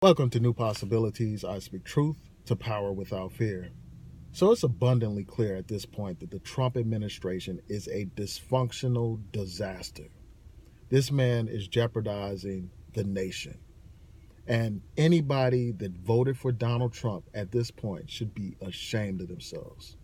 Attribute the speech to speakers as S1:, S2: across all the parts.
S1: Welcome to New Possibilities. I speak truth to power without fear. So it's abundantly clear at this point that the Trump administration is a dysfunctional disaster. This man is jeopardizing the nation. And anybody that voted for Donald Trump at this point should be ashamed of themselves.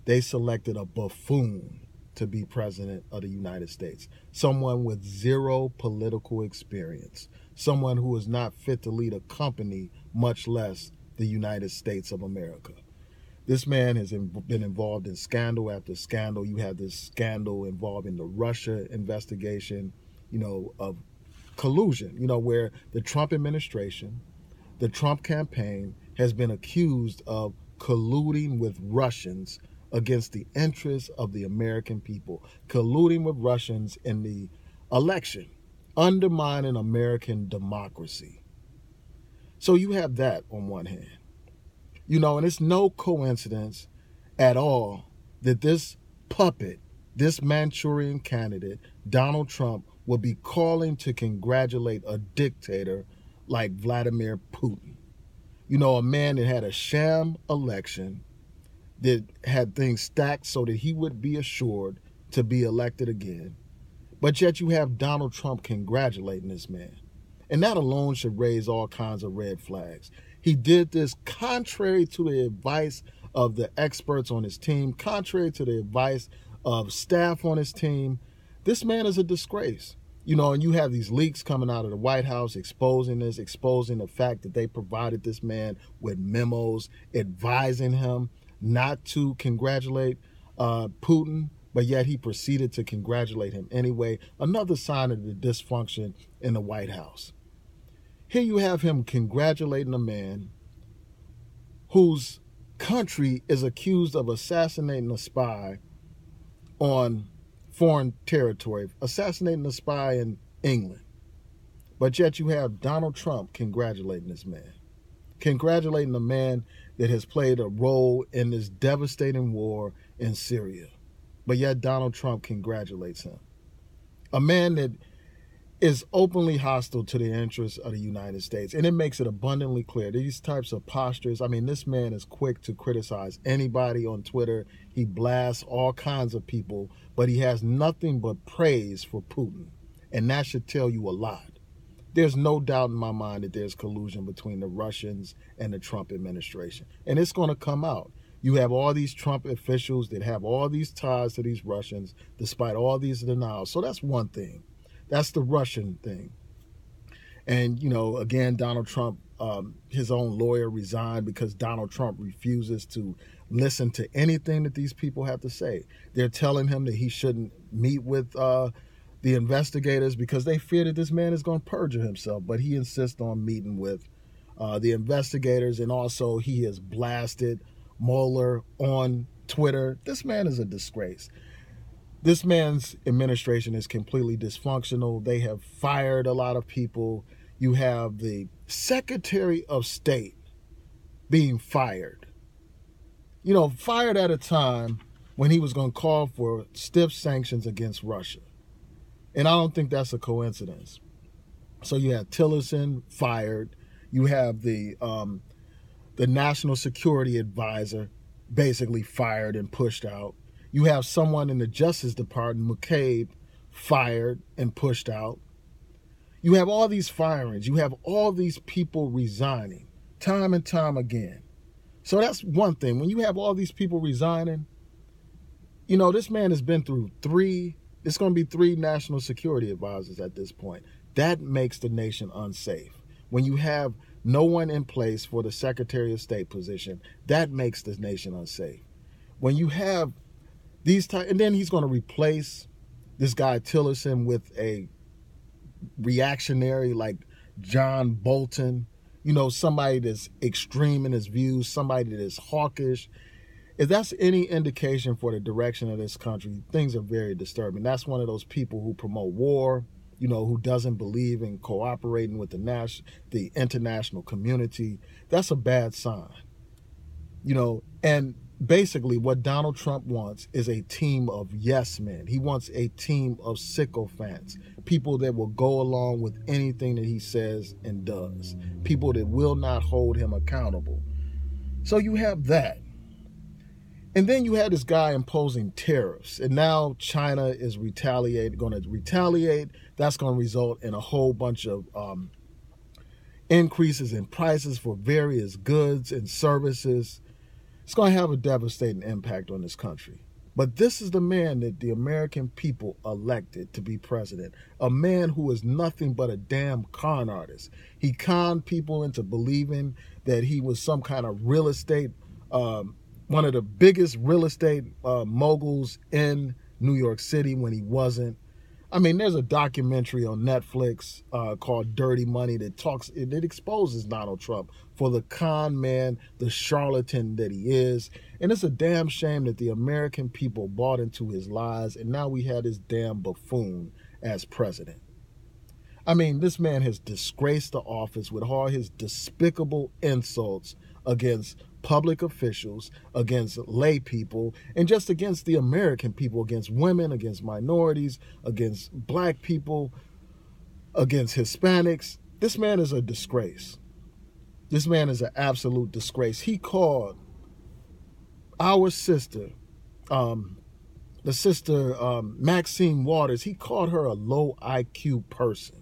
S1: They selected a buffoon to be president of the United States, someone with zero political experience, someone who is not fit to lead a company, much less the United States of America. This man has been involved in scandal after scandal. You have this scandal involving the Russia investigation, of collusion, where the Trump administration, the Trump campaign has been accused of colluding with Russians against the interests of the American people, colluding with Russians in the election, undermining American democracy. So you have that on one hand. And it's no coincidence at all that this puppet, this Manchurian candidate, Donald Trump, will be calling to congratulate a dictator like Vladimir Putin. A man that had a sham election, that had things stacked so that he would be assured to be elected again. But yet you have Donald Trump congratulating this man. And that alone should raise all kinds of red flags. He did this contrary to the advice of the experts on his team, contrary to the advice of staff on his team. This man is a disgrace. And you have these leaks coming out of the White House exposing this, exposing the fact that they provided this man with memos advising him not to congratulate Putin, but yet he proceeded to congratulate him anyway. Another sign of the dysfunction in the White House. Here you have him congratulating a man whose country is accused of assassinating a spy on foreign territory, assassinating a spy in England. But yet you have Donald Trump congratulating this man, congratulating a man that has played a role in this devastating war in Syria. But yet Donald Trump congratulates him. A man that is openly hostile to the interests of the United States. And it makes it abundantly clear. These types of postures, this man is quick to criticize anybody on Twitter. He blasts all kinds of people, but he has nothing but praise for Putin. And that should tell you a lot. There's no doubt in my mind that there's collusion between the Russians and the Trump administration. And it's going to come out. You have all these Trump officials that have all these ties to these Russians, despite all these denials. So that's one thing. That's the Russian thing. And, again, Donald Trump, his own lawyer resigned because Donald Trump refuses to listen to anything that these people have to say. They're telling him that he shouldn't meet with the investigators because they fear that this man is going to perjure himself. But he insists on meeting with the investigators, and also he has blasted Mueller on Twitter. This man is a disgrace. This man's administration is completely dysfunctional. They have fired a lot of people. You have the Secretary of State being fired. Fired at a time when he was going to call for stiff sanctions against Russia. And I don't think that's a coincidence. So you have Tillerson fired. You have the National Security Advisor basically fired and pushed out. You have someone in the Justice Department, McCabe, fired and pushed out. You have all these firings. You have all these people resigning time and time again. So that's one thing. When you have all these people resigning, this man has been through it's going to be 3 national security advisors at this point. That makes the nation unsafe. When you have no one in place for the Secretary of State position, that makes the nation unsafe. When you have and then he's going to replace this guy Tillerson with a reactionary like John Bolton, somebody that's extreme in his views, somebody that is hawkish. If that's any indication for the direction of this country, things are very disturbing. That's one of those people who promote war, who doesn't believe in cooperating with the international community. That's a bad sign. And basically what Donald Trump wants is a team of yes men. He wants a team of sycophants, people that will go along with anything that he says and does, people that will not hold him accountable. So you have that. And then you had this guy imposing tariffs, and now China is going to retaliate. That's going to result in a whole bunch of increases in prices for various goods and services. It's going to have a devastating impact on this country. But this is the man that the American people elected to be president, a man who is nothing but a damn con artist. He conned people into believing that he was some kind of real estate, one of the biggest real estate moguls in New York City when he wasn't. I mean, there's a documentary on Netflix called Dirty Money that exposes Donald Trump for the con man, the charlatan that he is. And it's a damn shame that the American people bought into his lies, and now we have this damn buffoon as president. I mean, this man has disgraced the office with all his despicable insults against public officials, against lay people, and just against the American people, against women, against minorities, against black people, against Hispanics. This man is a disgrace. This man is an absolute disgrace. He called our sister, the sister Maxine Waters, he called her a low IQ person.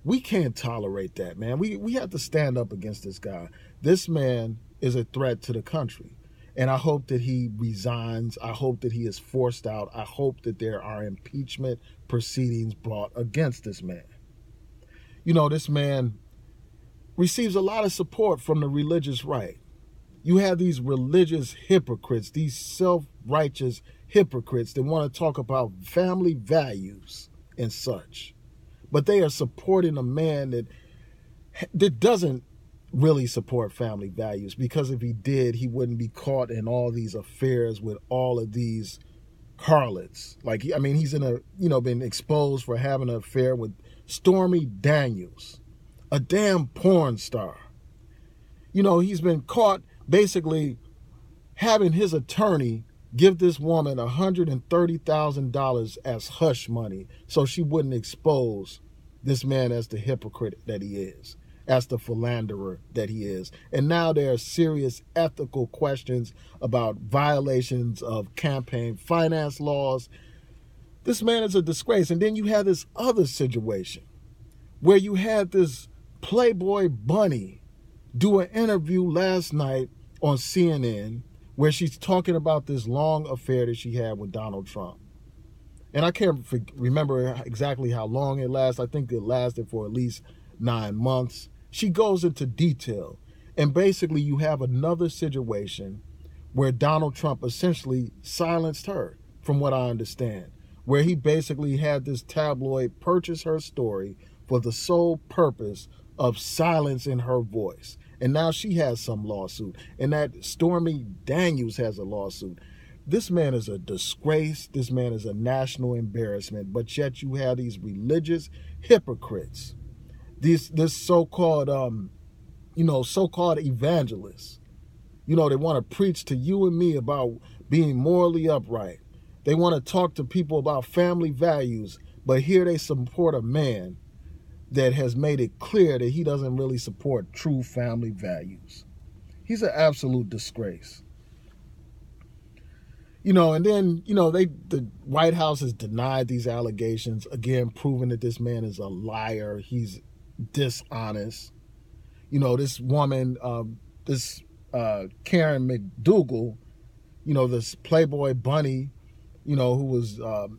S1: We can't tolerate that, man. We have to stand up against this guy. This man is a threat to the country. And I hope that he resigns. I hope that he is forced out. I hope that there are impeachment proceedings brought against this man. You know, this man receives a lot of support from the religious right. You have these religious hypocrites, these self-righteous hypocrites that want to talk about family values and such. But they are supporting a man that doesn't really support family values, because if he did, he wouldn't be caught in all these affairs with all of these harlots. Like, he's been exposed for having an affair with Stormy Daniels, a damn porn star. He's been caught basically having his attorney give this woman $130,000 as hush money so she wouldn't expose this man as the hypocrite that he is, as the philanderer that he is. And now there are serious ethical questions about violations of campaign finance laws. This man is a disgrace. And then you have this other situation where you had this Playboy bunny do an interview last night on CNN where she's talking about this long affair that she had with Donald Trump. And I can't remember exactly how long it lasted. I think it lasted for at least 9 months. She goes into detail. And basically you have another situation where Donald Trump essentially silenced her, from what I understand, where he basically had this tabloid purchase her story for the sole purpose of silencing her voice. And now she has some lawsuit. And that Stormy Daniels has a lawsuit. This man is a disgrace. This man is a national embarrassment. But yet you have these religious hypocrites, this so-called, so-called evangelists. They want to preach to you and me about being morally upright. They want to talk to people about family values. But here they support a man that has made it clear that he doesn't really support true family values. He's an absolute disgrace. And then, the White House has denied these allegations, again, proving that this man is a liar. He's dishonest. This woman, Karen McDougal, this Playboy bunny, who was, the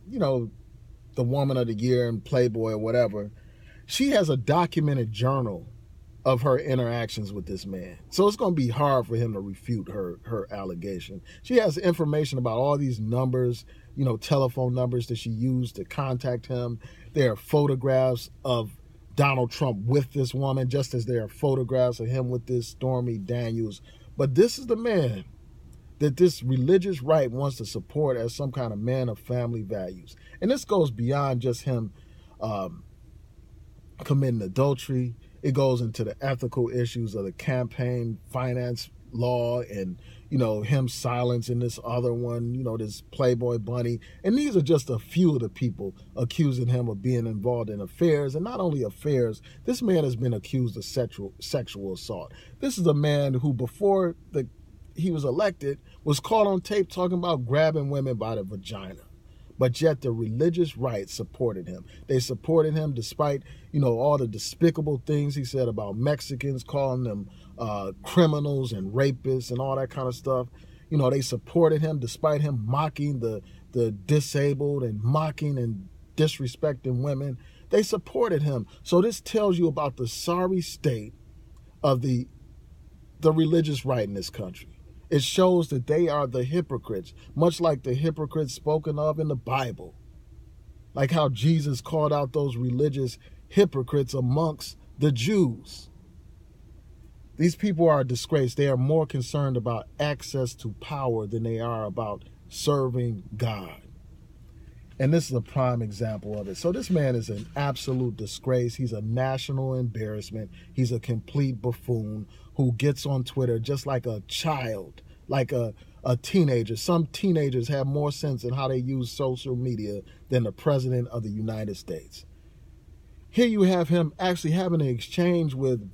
S1: woman of the year in Playboy or whatever, she has a documented journal of her interactions with this man. So it's going to be hard for him to refute her allegation. She has information about all these numbers, telephone numbers that she used to contact him. There are photographs of Donald Trump with this woman, just as there are photographs of him with this Stormy Daniels. But this is the man that this religious right wants to support as some kind of man of family values. And this goes beyond just him committing adultery. It goes into the ethical issues of the campaign finance law and, him silencing this other one, this Playboy bunny. And these are just a few of the people accusing him of being involved in affairs. And not only affairs, this man has been accused of sexual assault. This is a man who, before he was elected, was caught on tape talking about grabbing women by the vagina. But yet the religious right supported him. They supported him despite, all the despicable things he said about Mexicans, calling them criminals and rapists and all that kind of stuff. They supported him despite him mocking the disabled and mocking and disrespecting women. They supported him. So this tells you about the sorry state of the religious right in this country. It shows that they are the hypocrites, much like the hypocrites spoken of in the Bible. Like how Jesus called out those religious hypocrites amongst the Jews. These people are a disgrace. They are more concerned about access to power than they are about serving God. And this is a prime example of it. So this man is an absolute disgrace. He's a national embarrassment. He's a complete buffoon who gets on Twitter just like a child, like a teenager. Some teenagers have more sense in how they use social media than the president of the United States. Here you have him actually having an exchange with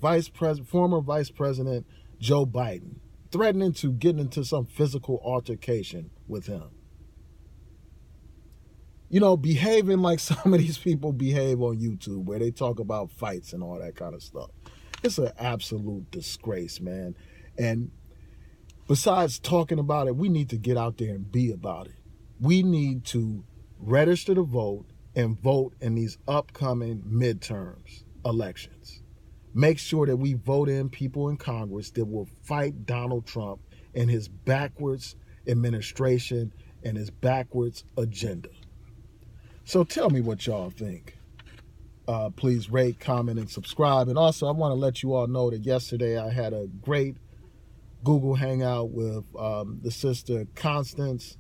S1: former Vice President Joe Biden, threatening to get into some physical altercation with him. Behaving like some of these people behave on YouTube, where they talk about fights and all that kind of stuff. It's an absolute disgrace, man. And besides talking about it, we need to get out there and be about it. We need to register to vote and vote in these upcoming midterms elections. Make sure that we vote in people in Congress that will fight Donald Trump and his backwards administration and his backwards agenda. So tell me what y'all think. Please rate, comment, and subscribe. And also, I want to let you all know that yesterday I had a great Google Hangout with the sister Constance.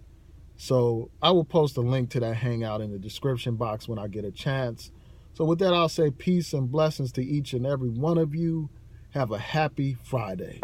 S1: So I will post a link to that Hangout in the description box when I get a chance. So with that, I'll say peace and blessings to each and every one of you. Have a happy Friday.